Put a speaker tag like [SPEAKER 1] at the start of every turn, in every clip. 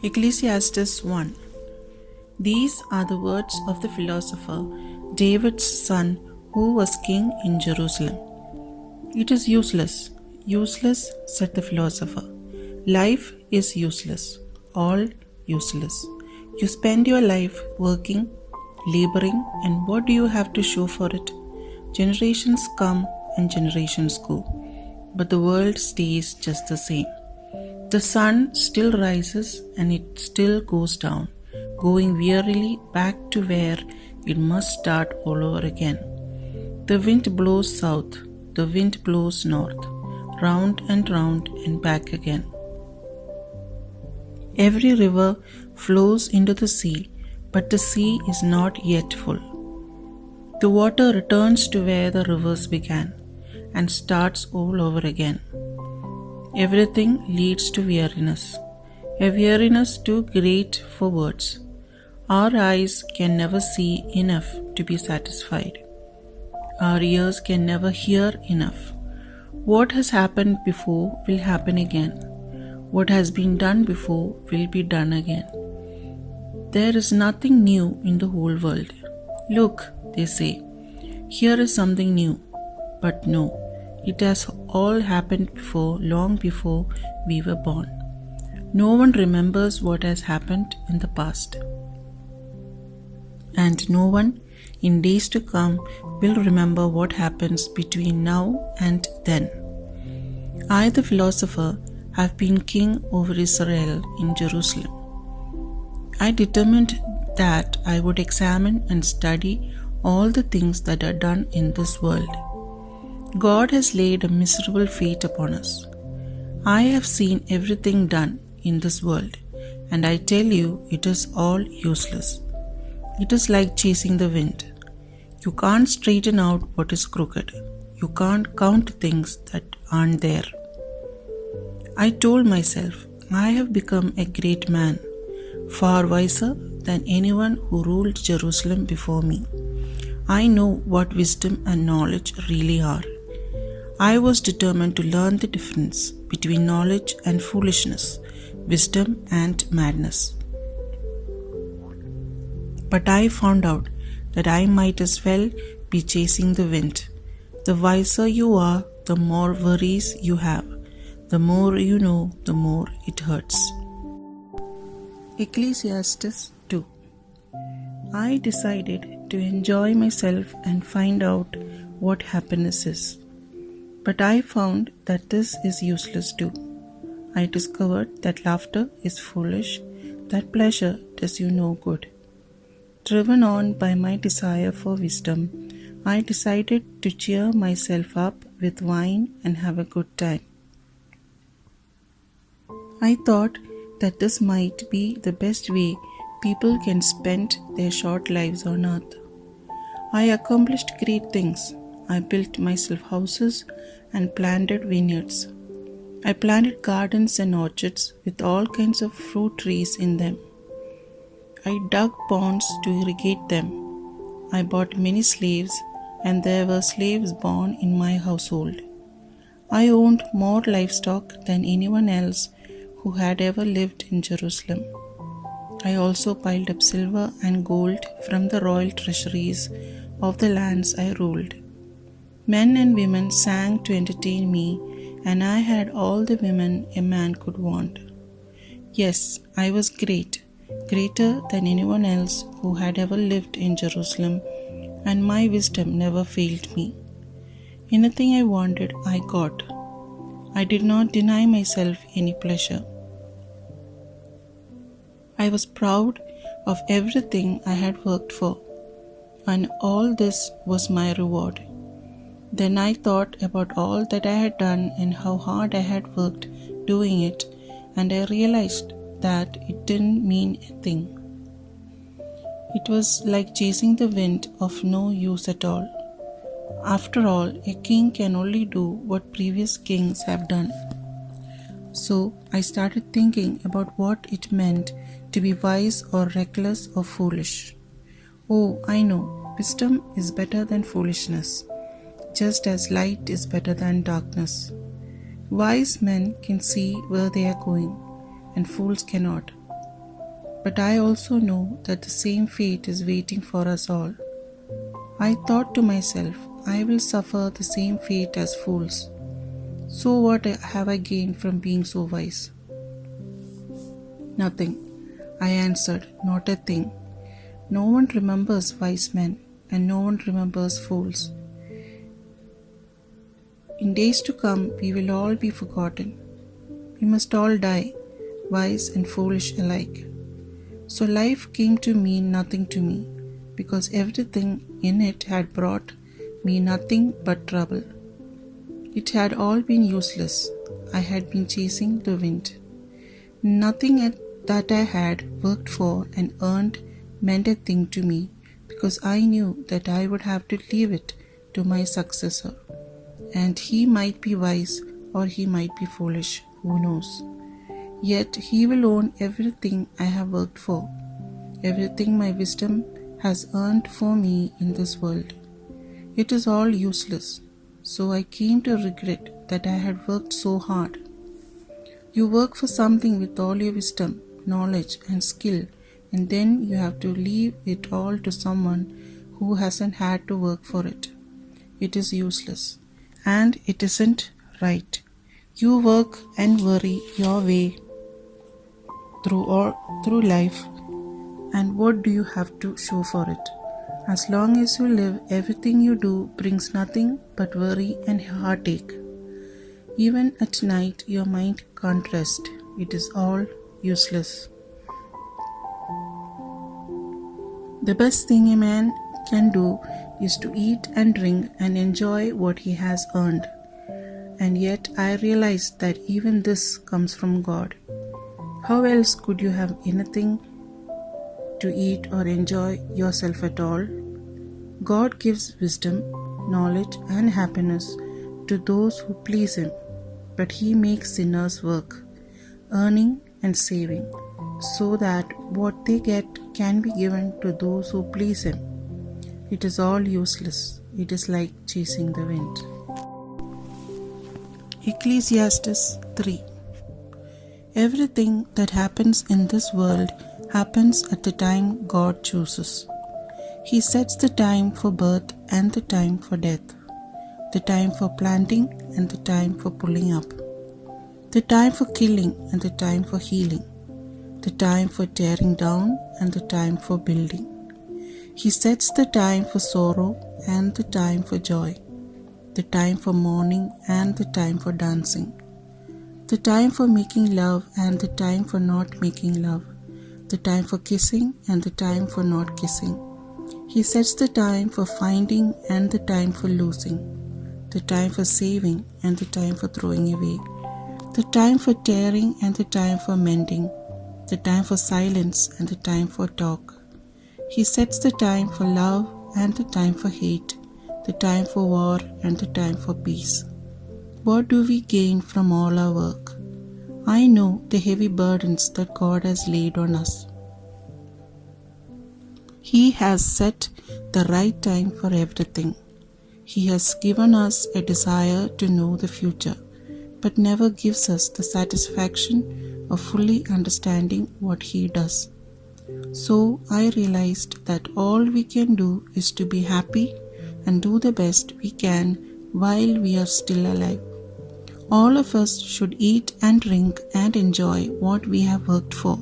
[SPEAKER 1] Ecclesiastes 1. These are the words of the philosopher, David's son, who was king in Jerusalem. It is useless, useless, said the philosopher. Life is useless, all useless. You spend your life working, laboring, and what do you have to show for it? Generations come and generations go, but the world stays just the same. The sun still rises and it still goes down, going wearily back to where it must start all over again. The wind blows south, the wind blows north, round and back again. Every river flows into the sea, but the sea is not yet full. The water returns to where the rivers began and starts all over again. Everything leads to weariness, a weariness too great for words. Our eyes can never see enough to be satisfied. Our ears can never hear enough. What has happened before will happen again. What has been done before will be done again. There is nothing new in the whole world. Look, they say, here is something new. But no, it has all happened before, long before we were born. No one remembers what has happened in the past. And no one in days to come will remember what happens between now and then. I, the philosopher, have been king over Israel in Jerusalem. I determined that I would examine and study all the things that are done in this world. God has laid a miserable fate upon us. I have seen everything done in this world, and I tell you it is all useless. It is like chasing the wind. You can't straighten out what is crooked. You can't count things that aren't there. I told myself, I have become a great man, far wiser than anyone who ruled Jerusalem before me. I know what wisdom and knowledge really are. I was determined to learn the difference between knowledge and foolishness, wisdom and madness. But I found out that I might as well be chasing the wind. The wiser you are, the more worries you have. The more you know, the more it hurts. Ecclesiastes 2. I decided to enjoy myself and find out what happiness is. But I found that this is useless too. I discovered that laughter is foolish, that pleasure does you no good. Driven on by my desire for wisdom, I decided to cheer myself up with wine and have a good time. I thought that this might be the best way people can spend their short lives on earth. I accomplished great things. I built myself houses and planted vineyards. I planted gardens and orchards with all kinds of fruit trees in them. I dug ponds to irrigate them. I bought many slaves, and there were slaves born in my household. I owned more livestock than anyone else who had ever lived in Jerusalem. I also piled up silver and gold from the royal treasuries of the lands I ruled. Men and women sang to entertain me, and I had all the women a man could want. Yes, I was great, greater than anyone else who had ever lived in Jerusalem, and my wisdom never failed me. Anything I wanted, I got. I did not deny myself any pleasure. I was proud of everything I had worked for, and all this was my reward. Then I thought about all that I had done and how hard I had worked doing it, and I realized that it didn't mean a thing. It was like chasing the wind of no use at all. After all, a king can only do what previous kings have done. So I started thinking about what it meant to be wise or reckless or foolish. Oh, I know, wisdom is better than foolishness, just as light is better than darkness. Wise men can see where they are going, and fools cannot. but I also know that the same fate is waiting for us all. I thought to myself, I will suffer the same fate as fools. So what have I gained from being so wise? Nothing, I answered, not a thing. No one remembers wise men, and no one remembers fools. In days to come, we will all be forgotten. We must all die, wise and foolish alike. So life came to mean nothing to me, because everything in it had brought me nothing but trouble. It had all been useless. I had been chasing the wind. Nothing that I had worked for and earned meant a thing to me, because I knew that I would have to leave it to my successor. And he might be wise or he might be foolish, who knows? Yet he will own everything I have worked for, everything my wisdom has earned for me in this world. It is all useless, so I came to regret that I had worked so hard. You work for something with all your wisdom, knowledge and skill, and then you have to leave it all to someone who hasn't had to work for it. It is useless, and it isn't right. You work and worry your way through life, and what do you have to show for it? As long as you live, everything you do brings nothing but worry and heartache. Even at night, your mind can't rest. It is all useless. The best thing a man can do is to eat and drink and enjoy what he has earned. And yet I realized that even this comes from God. How else could you have anything to eat or enjoy yourself at all? God gives wisdom, knowledge, and happiness to those who please Him, but He makes sinners work, earning and saving, so that what they get can be given to those who please Him. It is all useless. It is like chasing the wind. Ecclesiastes 3. Everything that happens in this world happens at the time God chooses. He sets the time for birth and the time for death, the time for planting and the time for pulling up, the time for killing and the time for healing, the time for tearing down and the time for building. He sets the time for sorrow and the time for joy, the time for mourning and the time for dancing, the time for making love and the time for not making love, the time for kissing and the time for not kissing. He sets the time for finding and the time for losing, the time for saving and the time for throwing away, the time for tearing and the time for mending, the time for silence and the time for talk. He sets the time for love and the time for hate, the time for war and the time for peace. What do we gain from all our work? I know the heavy burdens that God has laid on us. He has set the right time for everything. He has given us a desire to know the future, but never gives us the satisfaction of fully understanding what He does. So I realized that all we can do is to be happy and do the best we can while we are still alive. All of us should eat and drink and enjoy what we have worked for.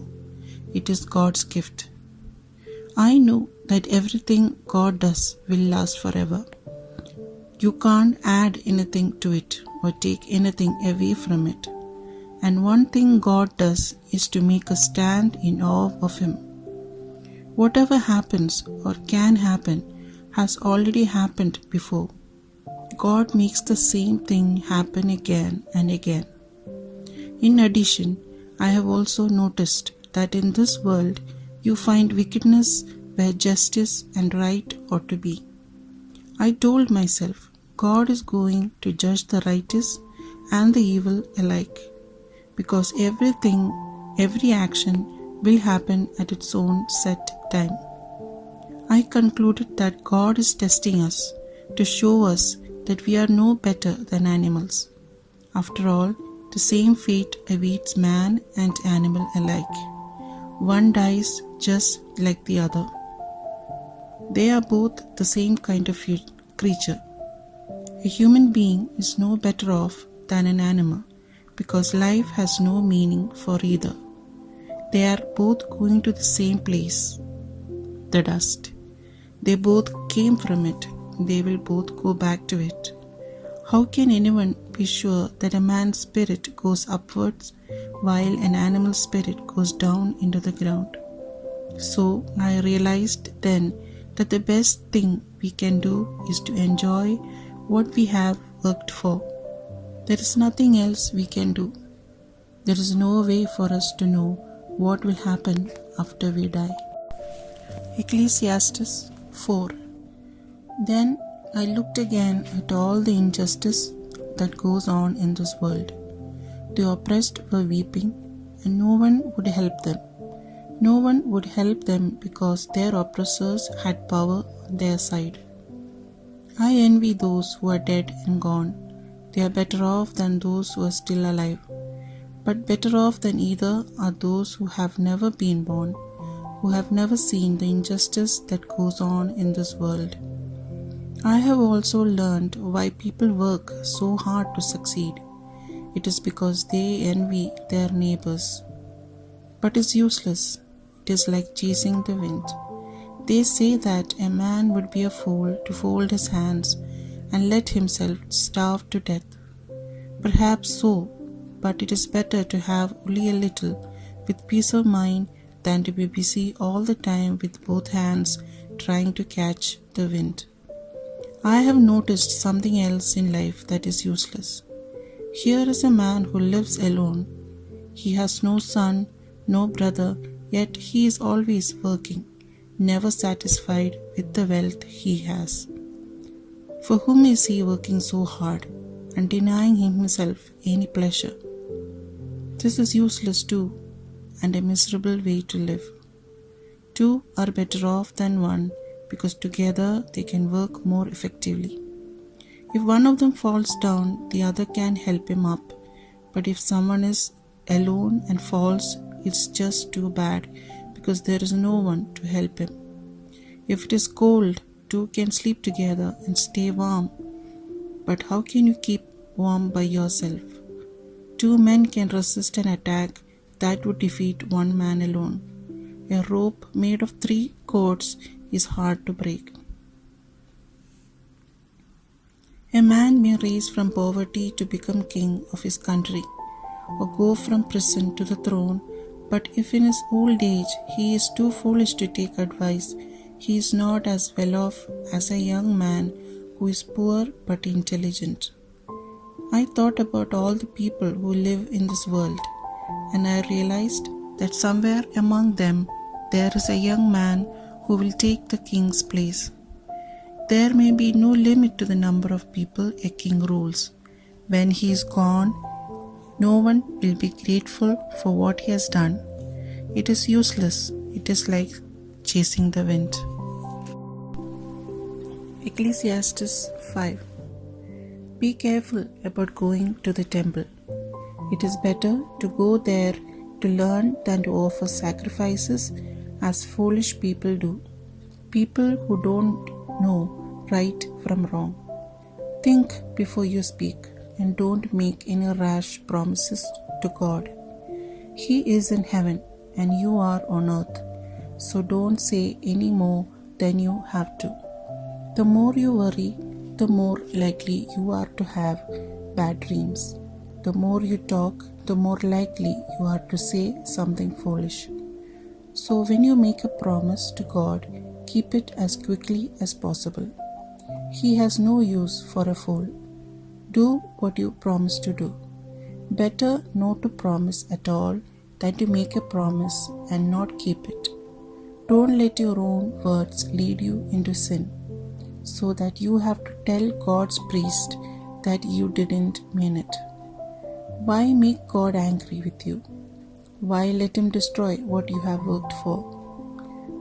[SPEAKER 1] It is God's gift. I know that everything God does will last forever. You can't add anything to it or take anything away from it. And one thing God does is to make us stand in awe of Him. Whatever happens or can happen has already happened before. God makes the same thing happen again and again. In addition, I have also noticed that in this world you find wickedness where justice and right ought to be. I told myself, God is going to judge the righteous and the evil alike, because every action will happen at its own set time. I concluded that God is testing us to show us that we are no better than animals. After all, the same fate awaits man and animal alike. One dies just like the other. They are both the same kind of creature. A human being is no better off than an animal because life has no meaning for either. They are both going to the same place, the dust. They both came from it. They will both go back to it. How can anyone be sure that a man's spirit goes upwards while an animal spirit goes down into the ground? So I realized then that the best thing we can do is to enjoy what we have worked for. There is nothing else we can do. There is no way for us to know what will happen after we die. Ecclesiastes 4. Then I looked again at all the injustice that goes on in this world. The oppressed were weeping, and no one would help them. No one would help them because their oppressors had power on their side. I envy those who are dead and gone. They are better off than those who are still alive. But better off than either are those who have never been born, who have never seen the injustice that goes on in this world. I have also learned why people work so hard to succeed. It is because they envy their neighbors. But it's useless. It is like chasing the wind. They say that a man would be a fool to fold his hands and let himself starve to death. Perhaps so, but it is better to have only a little with peace of mind than to be busy all the time with both hands trying to catch the wind. I have noticed something else in life that is useless. Here is a man who lives alone. He has no son, no brother, yet he is always working, never satisfied with the wealth he has. For whom is he working so hard and denying himself any pleasure? This is useless too, and a miserable way to live. Two are better off than one because together they can work more effectively. If one of them falls down, the other can help him up. But if someone is alone and falls, it's just too bad because there is no one to help him. If it is cold, two can sleep together and stay warm. But how can you keep warm by yourself? Two men can resist an attack that would defeat one man alone. A rope made of 3 cords is hard to break. A man may rise from poverty to become king of his country, or go from prison to the throne, but if in his old age he is too foolish to take advice, he is not as well off as a young man who is poor but intelligent. I thought about all the people who live in this world, and I realized that somewhere among them there is a young man who will take the king's place. There may be no limit to the number of people a king rules. When he is gone, no one will be grateful for what he has done. It is useless. It is like chasing the wind. Ecclesiastes 5. Be careful about going to the temple. It is better to go there to learn than to offer sacrifices as foolish people do. People who don't know right from wrong. Think before you speak and don't make any rash promises to God. He is in heaven and you are on earth, so don't say any more than you have to. The more you worry, the more likely you are to have bad dreams. The more you talk, the more likely you are to say something foolish. So when you make a promise to God, keep it as quickly as possible. He has no use for a fool. Do what you promise to do. Better not to promise at all than to make a promise and not keep it. Don't let your own words lead you into sin, so that you have to tell God's priest that you didn't mean it. Why make God angry with you? Why let him destroy what you have worked for?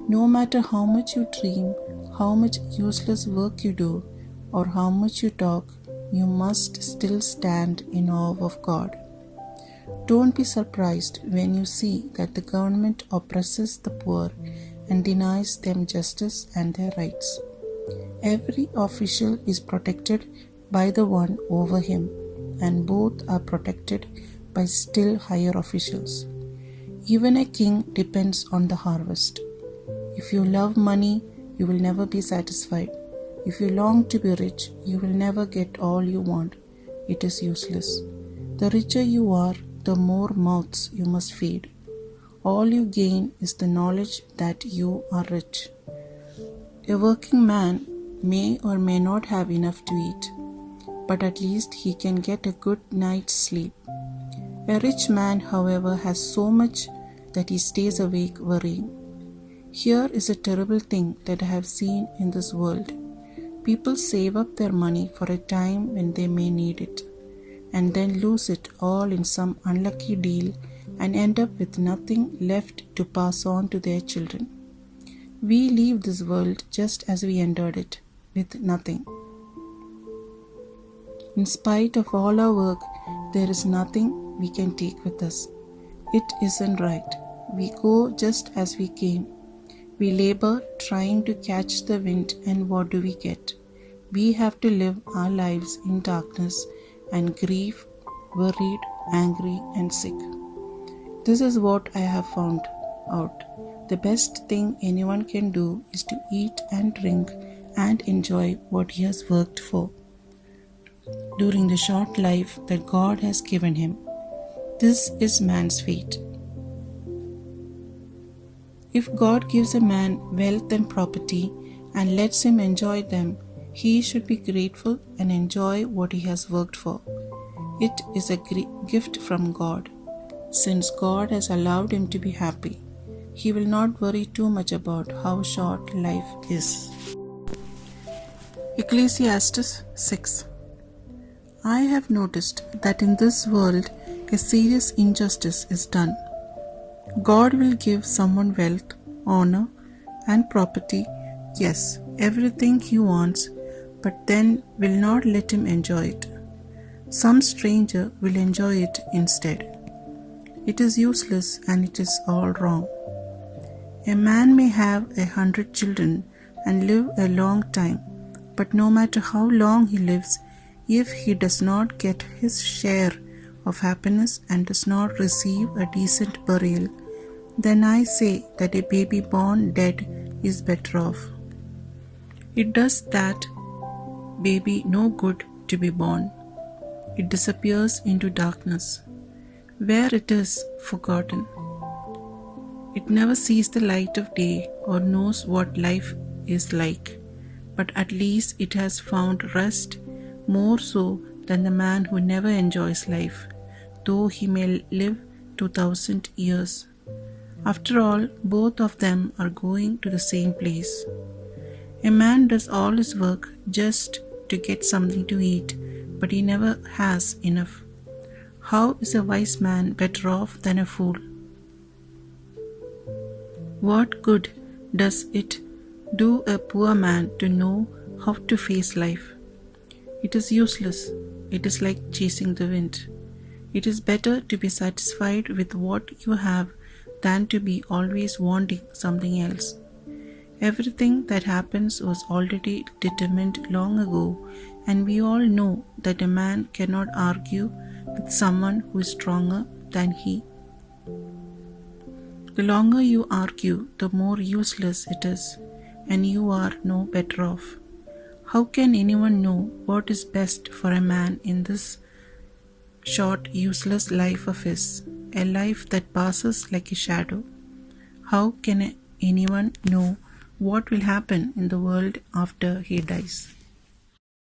[SPEAKER 1] No matter how much you dream, how much useless work you do, or how much you talk, you must still stand in awe of God. Don't be surprised when you see that the government oppresses the poor and denies them justice and their rights. Every official is protected by the one over him, and both are protected by still higher officials. Even a king depends on the harvest. If you love money, you will never be satisfied. If you long to be rich, you will never get all you want. It is useless. The richer you are, the more mouths you must feed. All you gain is the knowledge that you are rich. A working man may or may not have enough to eat, but at least he can get a good night's sleep. A rich man, however, has so much that he stays awake worrying. Here is a terrible thing that I have seen in this world. People save up their money for a time when they may need it, and then lose it all in some unlucky deal and end up with nothing left to pass on to their children. We leave this world just as we entered it, with nothing. In spite of all our work, there is nothing we can take with us. It isn't right. We go just as we came. We labor trying to catch the wind, and what do we get? We have to live our lives in darkness and grief, worried, angry, and sick. This is what I have found out. The best thing anyone can do is to eat and drink and enjoy what he has worked for during the short life that God has given him. This is man's fate. If God gives a man wealth and property and lets him enjoy them, he should be grateful and enjoy what he has worked for. It is a gift from God. Since God has allowed him to be happy, he will not worry too much about how short life is. Ecclesiastes 6. I have noticed that in this world a serious injustice is done. God will give someone wealth, honor, and property, yes, everything he wants, but then will not let him enjoy it. Some stranger will enjoy it instead. It is useless and it is all wrong. A man may have 100 children and live a long time, but no matter how long he lives, if he does not get his share of happiness and does not receive a decent burial, then I say that a baby born dead is better off. It does that baby no good to be born. It disappears into darkness, where it is forgotten. It never sees the light of day or knows what life is like, but at least it has found rest, more so than the man who never enjoys life, though he may live 2,000 years. After all, both of them are going to the same place. A man does all his work just to get something to eat, but he never has enough. How is a wise man better off than a fool? What good does it do a poor man to know how to face life? It is useless. It is like chasing the wind. It is better to be satisfied with what you have than to be always wanting something else. Everything that happens was already determined long ago, and we all know that a man cannot argue with someone who is stronger than he. The longer you argue, the more useless it is, and you are no better off. How can anyone know what is best for a man in this short, useless life of his, a life that passes like a shadow? How can anyone know what will happen in the world after he dies?